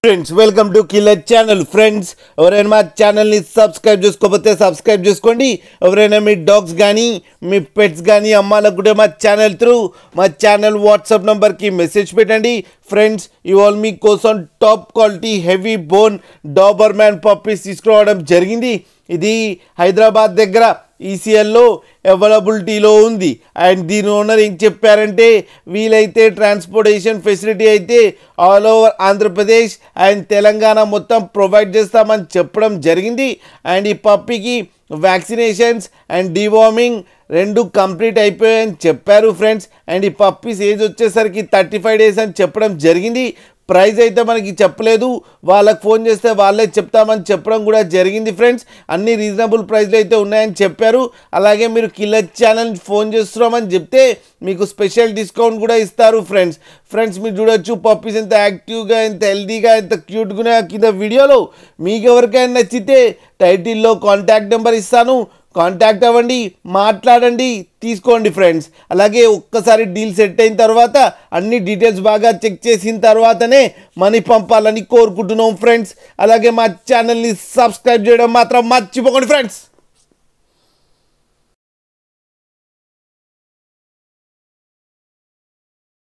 Friends welcome to killer channel. Friends ఎవరైనా మా ఛానల్ని సబ్స్క్రైబ్ చేసుకోకపోతే సబ్స్క్రైబ్ చేసుకోండి. ఎవరైనా మీ డాగ్స్ కానీ మీ పెట్స్ కానీ అమ్మాలనుకుంటే మా ఛానల్ వాట్సాప్ నెంబర్కి మెసేజ్ పెట్టండి. ఫ్రెండ్స్ ఇవాళ మీకోసం top quality heavy bone Doberman puppies తీసుకురావడం జరిగింది. ఇది హైదరాబాద్ దగ్గర ఈసీఎల్లో అవైలబిలిటీలో ఉంది. అండ్ దీని ఓనర్ ఏం చెప్పారంటే వీలైతే ట్రాన్స్పోర్టేషన్ ఫెసిలిటీ అయితే all over Andhra Pradesh and Telangana మొత్తం ప్రొవైడ్ చేస్తామని చెప్పడం జరిగింది. అండ్ ఈ పప్పీకి వ్యాక్సినేషన్స్ అండ్ డివార్మింగ్ రెండు కంప్లీట్ అయిపోయాయని చెప్పారు ఫ్రెండ్స్. అండ్ ఈ పప్పీస్ ఏజ్ వచ్చేసరికి 35 days అని చెప్పడం జరిగింది. ప్రైస్ అయితే మనకి చెప్పలేదు, వాళ్ళకి ఫోన్ చేస్తే వాళ్ళే చెప్తామని చెప్పడం కూడా జరిగింది ఫ్రెండ్స్. అన్ని రీజనబుల్ ప్రైస్లో అయితే ఉన్నాయని చెప్పారు. అలాగే మీరు కిల్లర్ ఛానల్ ఫోన్ చేస్తున్నామని చెప్తే మీకు స్పెషల్ డిస్కౌంట్ కూడా ఇస్తారు ఫ్రెండ్స్ మీరు చూడొచ్చు పప్పీస్ ఎంత యాక్టివ్గా, ఎంత హెల్తీగా, ఎంత క్యూట్గా కింద వీడియోలో. మీకు ఎవరికైనా నచ్చితే టైటిల్లో కాంటాక్ట్ నెంబర్ ఇస్తాను, కాంటాక్ట్ అవ్వండి, మాట్లాడండి, తీసుకోండి ఫ్రెండ్స్. అలాగే ఒక్కసారి డీల్ సెట్ అయిన తర్వాత అన్ని డీటెయిల్స్ బాగా చెక్ చేసిన తర్వాతనే మనీ పంపాలని కోరుకుంటున్నాం ఫ్రెండ్స్. అలాగే మా ఛానల్ని సబ్స్క్రైబ్ చేయడం మాత్రం మర్చిపోకండి ఫ్రెండ్స్.